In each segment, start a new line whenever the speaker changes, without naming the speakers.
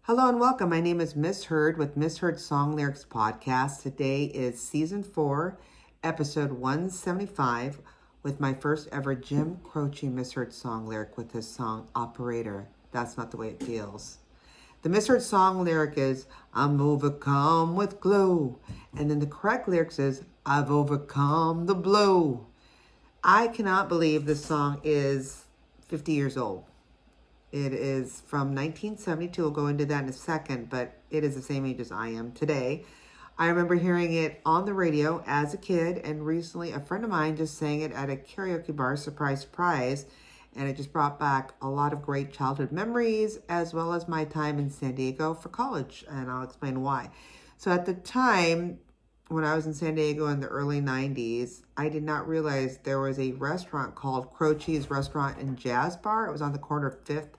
Hello and welcome. My name is Misheard with Misheard Song Lyrics Podcast. Today is Season 4, Episode 175, with my first ever Jim Croce Misheard song lyric with his song Operator. That's not the way it feels. The Misheard song lyric is, I'm overcome with glow. And then the correct lyrics is, I've overcome the blow. I cannot believe this song is 50 years old. It is from 1972. We'll go into that in a second, but it is the same age as I am today. I remember hearing it on the radio as a kid, and recently a friend of mine just sang it at a karaoke bar, surprise, surprise, and it just brought back a lot of great childhood memories, as well as my time in San Diego for college, and I'll explain why. So at the time, when I was in San Diego in the early 90s, I did not realize there was a restaurant called Croce's Restaurant and Jazz Bar. It was on the corner of 5th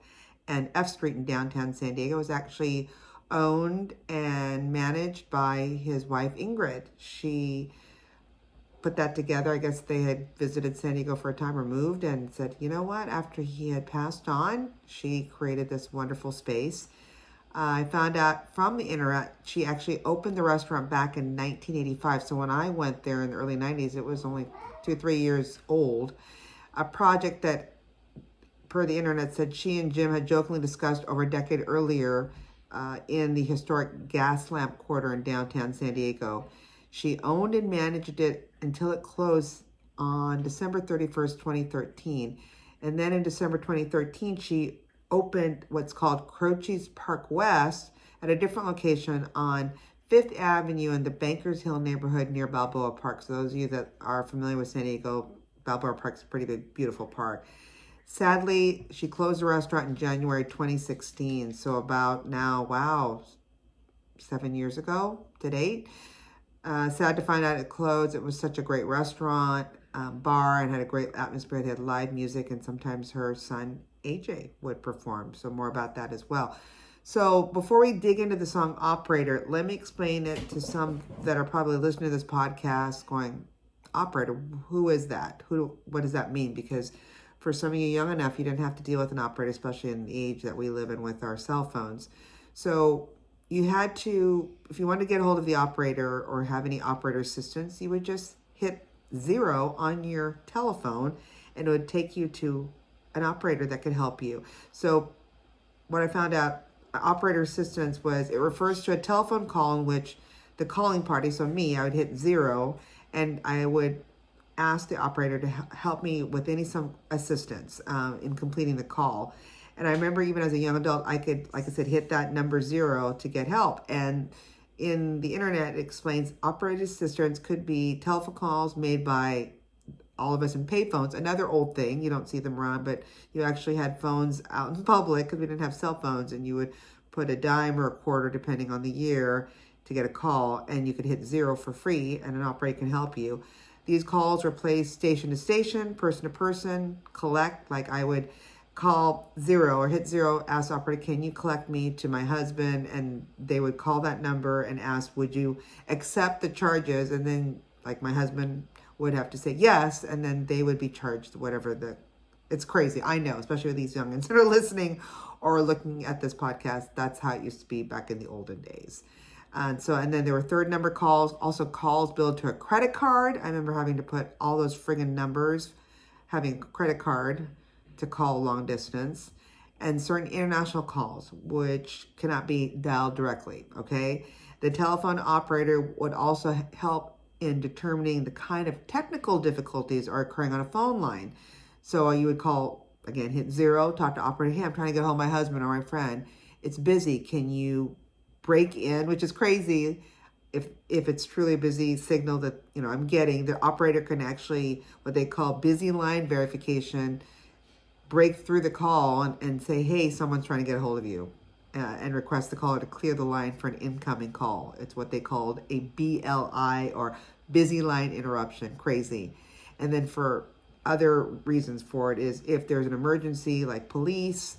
and F Street in downtown San Diego. It was actually owned and managed by his wife, Ingrid. She put that together. I guess they had visited San Diego for a time or moved and said, you know what? After he had passed on, she created this wonderful space. I found out from the internet, she actually opened the restaurant back in 1985. So when I went there in the early 90s, it was only 2-3 years old. A project that, per the internet, said she and Jim had jokingly discussed over a decade earlier in the historic gas lamp quarter in downtown San Diego. She owned and managed it until it closed on December 31st, 2013. And then in December 2013, she opened what's called Croce's Park West at a different location on 5th Avenue in the Bankers Hill neighborhood near Balboa Park. So those of you that are familiar with San Diego, Balboa Park's a pretty big, beautiful park. Sadly, she closed the restaurant in January 2016. So about now, 7 years ago to date. Sad to find out it closed. It was such a great restaurant, bar, and had a great atmosphere. They had live music, and sometimes her son, AJ, would perform. So more about that as well. So before we dig into the song Operator, let me explain it to some that are probably listening to this podcast going, Operator, who is that? What does that mean? Because for some of you young enough, you didn't have to deal with an operator, especially in the age that we live in with our cell phones. So you had to, if you wanted to get a hold of the operator or have any operator assistance, you would just hit 0 on your telephone and it would take you to an operator that could help you. So what I found out, operator assistance it refers to a telephone call in which the calling party, so me, I would hit 0 and I would ask the operator to help me with some assistance in completing the call. And I remember even as a young adult, I could, like I said, hit that number 0 to get help. And in the internet, it explains operator assistance could be telephone calls made by all of us in payphones. Another old thing, you don't see them around, but you actually had phones out in public because we didn't have cell phones, and you would put a dime or a quarter, depending on the year, to get a call, and you could hit 0 for free, and an operator can help you. These calls were placed station to station, person to person, collect, like I would call 0 or hit 0, ask the operator, can you collect me to my husband? And they would call that number and ask, would you accept the charges? And then, like, my husband would have to say yes, and then they would be charged whatever it's crazy. I know, especially with these youngins that are listening or looking at this podcast. That's how it used to be back in the olden days. And then there were third number calls, also calls billed to a credit card. I remember having to put all those friggin' numbers, having a credit card to call long distance, and certain international calls, which cannot be dialed directly, okay? The telephone operator would also help in determining the kind of technical difficulties are occurring on a phone line. So you would call, again, hit 0, talk to operator, hey, I'm trying to get home my husband or my friend. It's busy. Can you break in? Which is crazy. If it's truly a busy signal that, I'm getting, the operator can actually, what they call busy line verification, break through the call and say, hey, someone's trying to get a hold of you, and request the caller to clear the line for an incoming call. It's what they called a BLI, or busy line interruption. Crazy. And then for other reasons for it is if there's an emergency like police.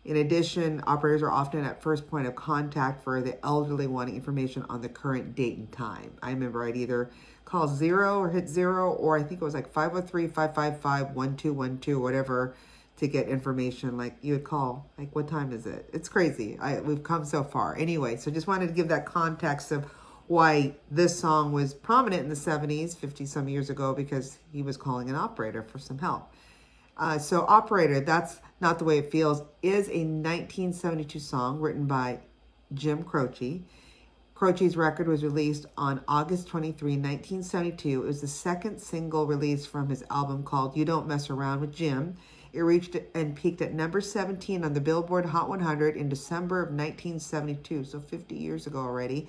In addition, operators are often at first point of contact for the elderly wanting information on the current date and time. I remember I'd either call 0 or hit 0, or I think it was like 503-555-1212, whatever, to get information. Like you would call, like, what time is it? It's crazy. We've come so far. Anyway, so just wanted to give that context of why this song was prominent in the 70s, 50 some years ago, because he was calling an operator for some help. So Operator, That's Not the Way It Feels, is a 1972 song written by Jim Croce. Croce's record was released on August 23, 1972. It was the second single released from his album called You Don't Mess Around with Jim. It reached and peaked at number 17 on the Billboard Hot 100 in December of 1972, so 50 years ago already,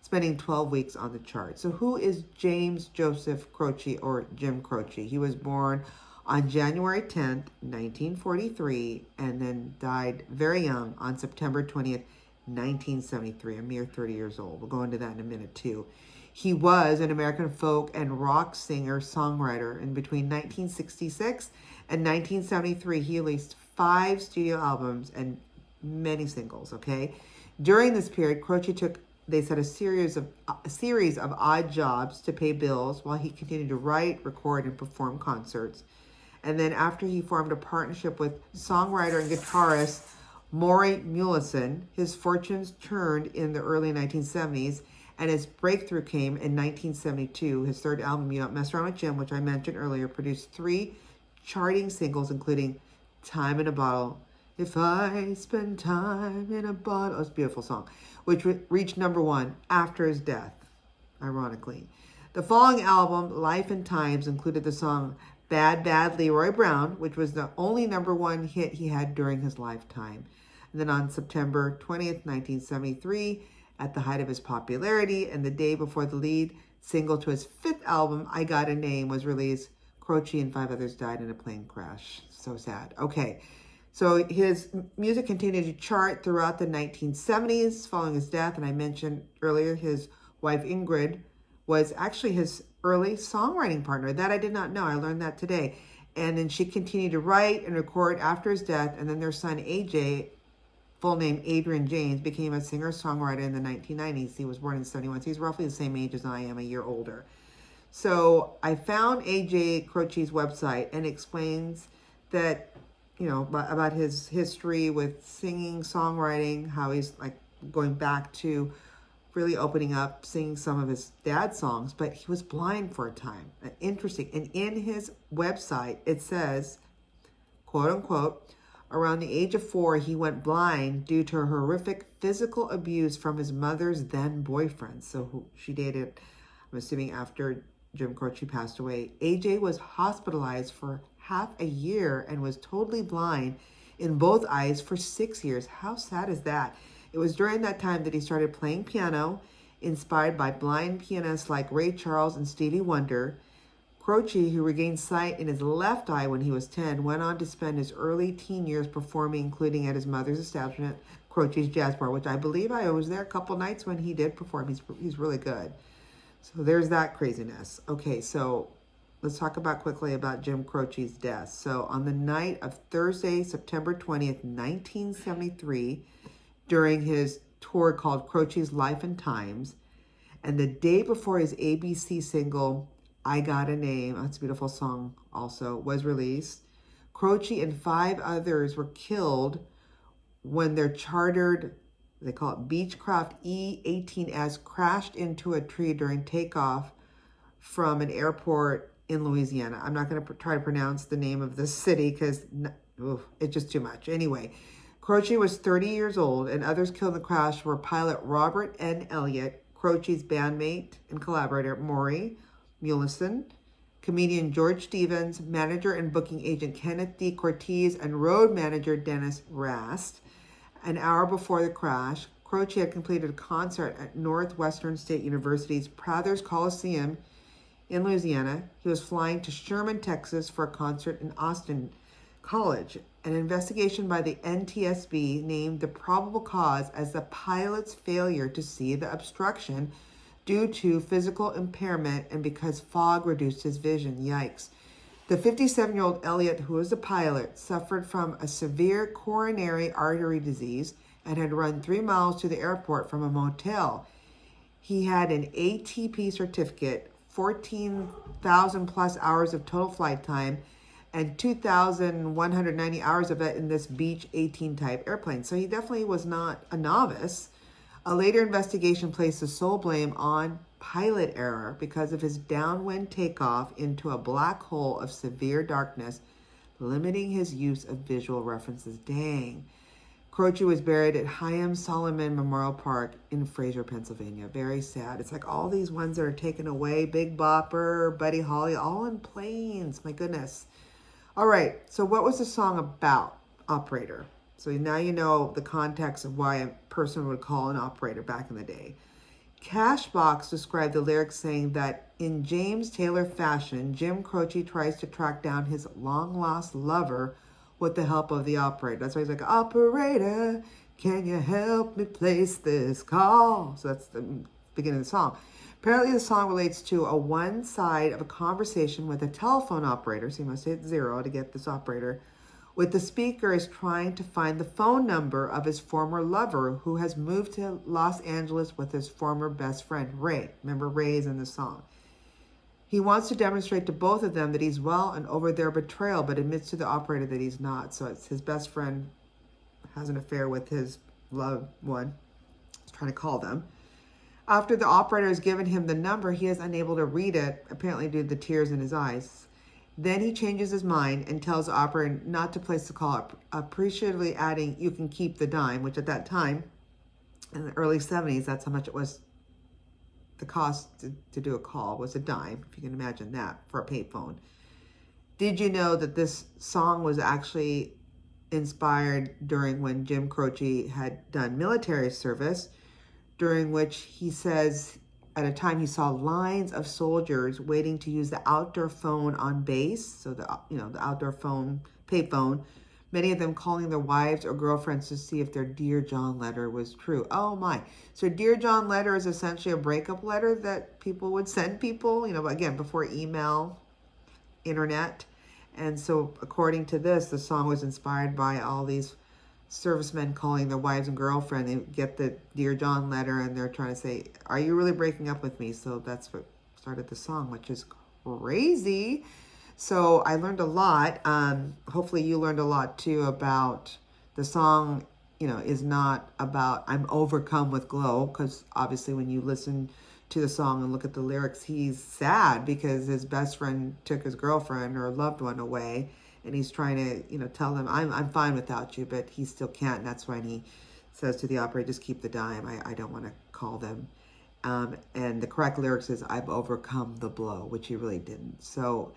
spending 12 weeks on the chart. So who is James Joseph Croce, or Jim Croce? He was born on January 10th, 1943, and then died very young on September 20th, 1973, a mere 30 years old. We'll go into that in a minute too. He was an American folk and rock singer-songwriter. In between 1966 and 1973, he released 5 studio albums and many singles, okay? During this period, Croce took, they said, a series of odd jobs to pay bills while he continued to write, record, and perform concerts. And then after he formed a partnership with songwriter and guitarist Maury Muleson, his fortunes turned in the early 1970s, and his breakthrough came in 1972. His third album, You Don't Mess Around with Jim, which I mentioned earlier, produced 3 charting singles, including Time in a Bottle. If I spend time in a bottle. It's a beautiful song, which reached number 1 after his death, ironically. The following album, Life and Times, included the song Bad Bad Leroy Brown, which was the only number 1 hit he had during his lifetime. And then on September 20th, 1973, at the height of his popularity and the day before the lead single to his 5th album, I Got a Name, was released, Croce and 5 others died in a plane crash. So sad. Okay, so his music continued to chart throughout the 1970s following his death. And I mentioned earlier his wife Ingrid was actually his early songwriting partner. That I did not know. I learned that today. And then she continued to write and record after his death. And then their son AJ, full name Adrian James, became a singer-songwriter in the 1990s. He was born in 71, so he's roughly the same age as I am, a year older. So I found AJ Croce's website, and explains that, you know, about his history with singing, songwriting, how he's like going back to really opening up, singing some of his dad's songs, but he was blind for a time. Interesting. And in his website, it says, quote unquote, around the age of 4, he went blind due to horrific physical abuse from his mother's then boyfriend. So who she dated, I'm assuming after Jim Croce passed away. AJ was hospitalized for half a year and was totally blind in both eyes for 6 years. How sad is that? It was during that time that he started playing piano, inspired by blind pianists like Ray Charles and Stevie Wonder. Croce, who regained sight in his left eye when he was 10, went on to spend his early teen years performing, including at his mother's establishment, Croce's Jazz Bar, which I believe I was there a couple nights when he did perform. He's really good. So there's that craziness. Okay, so let's talk quickly about Jim Croce's death. So on the night of Thursday, September 20th, 1973, during his tour called Croce's Life and Times, and the day before his ABC single, I Got a Name, that's a beautiful song also, was released, Croce and 5 others were killed when their chartered, they call it Beechcraft E-18S, crashed into a tree during takeoff from an airport in Louisiana. I'm not going to try to pronounce the name of the city because it's just too much. Anyway, Croce was 30 years old, and others killed in the crash were pilot Robert N. Elliott, Croce's bandmate and collaborator Maury Muleson, comedian George Stevens, manager and booking agent Kenneth D. Cortez, and road manager Dennis Rast. An hour before the crash, Croce had completed a concert at Northwestern State University's Prather's Coliseum in Louisiana. He was flying to Sherman, Texas for a concert in Austin College. An investigation by the NTSB named the probable cause as the pilot's failure to see the obstruction due to physical impairment and because fog reduced his vision. Yikes. The 57-year-old Elliott, who was a pilot, suffered from a severe coronary artery disease and had run 3 miles to the airport from a motel. He had an ATP certificate, 14,000 plus hours of total flight time, and 2,190 hours of it in this Beech 18 type airplane. So he definitely was not a novice. A later investigation placed the sole blame on pilot error because of his downwind takeoff into a black hole of severe darkness, limiting his use of visual references. Dang. Croce was buried at Chaim Solomon Memorial Park in Fraser, Pennsylvania. Very sad. It's like all these ones that are taken away, Big Bopper, Buddy Holly, all in planes. My goodness. All right, so what was the song about, operator? So now you know the context of why a person would call an operator back in the day. Cashbox described the lyrics saying that in James Taylor fashion, Jim Croce tries to track down his long-lost lover with the help of the operator. That's why he's like, operator, can you help me place this call? So that's the beginning of the song. Apparently the song relates to a one side of a conversation with a telephone operator, so you must hit 0 to get this operator, with the speaker is trying to find the phone number of his former lover who has moved to Los Angeles with his former best friend, Ray. Remember, Ray is in the song. He wants to demonstrate to both of them that he's well and over their betrayal, but admits to the operator that he's not. So it's his best friend has an affair with his loved one. He's trying to call them. After the operator has given him the number, he is unable to read it, apparently due to the tears in his eyes. Then he changes his mind and tells the operator not to place the call, appreciatively adding, you can keep the dime, which at that time, in the early 70s, that's how much it was. The cost to do a call was a dime, if you can imagine that, for a payphone. Did you know that this song was actually inspired during when Jim Croce had done military service, during which he says at a time he saw lines of soldiers waiting to use the outdoor phone on base, so the outdoor phone, payphone, many of them calling their wives or girlfriends to see if their Dear John letter was true. Oh my. So Dear John letter is essentially a breakup letter that people would send people, again, before email, internet. And so according to this, the song was inspired by all these servicemen calling their wives and girlfriend. They get the Dear John letter and they're trying to say, are you really breaking up with me? So that's what started the song, which is crazy. So I learned a lot. Hopefully you learned a lot too about the song, is not about I'm overcome with glow, because obviously when you listen to the song and look at the lyrics, he's sad because his best friend took his girlfriend or loved one away. And he's trying to, tell them, I'm fine without you, but he still can't. And that's when he says to the operator, just keep the dime. I don't want to call them. And the correct lyrics is, I've overcome the blow, which he really didn't. So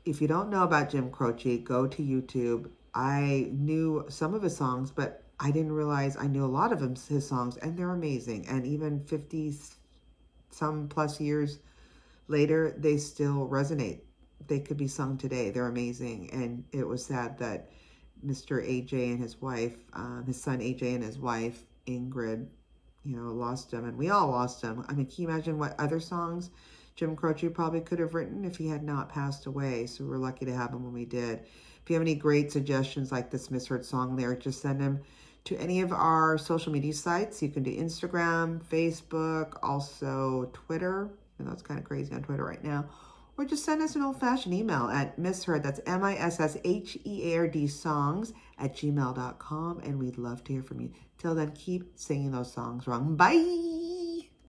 if you don't know about Jim Croce, go to YouTube. I knew some of his songs, but I didn't realize I knew a lot of his songs, and they're amazing. And even 50-some plus years later, they still resonate. They could be sung today. They're amazing. And it was sad that Mr. AJ and his wife, his son AJ and his wife, Ingrid, lost him. And we all lost him. I mean, can you imagine what other songs Jim Croce probably could have written if he had not passed away? So we're lucky to have him when we did. If you have any great suggestions like this Misheard song lyric, just send them to any of our social media sites. You can do Instagram, Facebook, also Twitter. I know it's kind of crazy on Twitter right now. Or just send us an old-fashioned email at Misheard, that's MISSHEARD songs@gmail.com, and we'd love to hear from you. Till then, keep singing those songs wrong. Bye!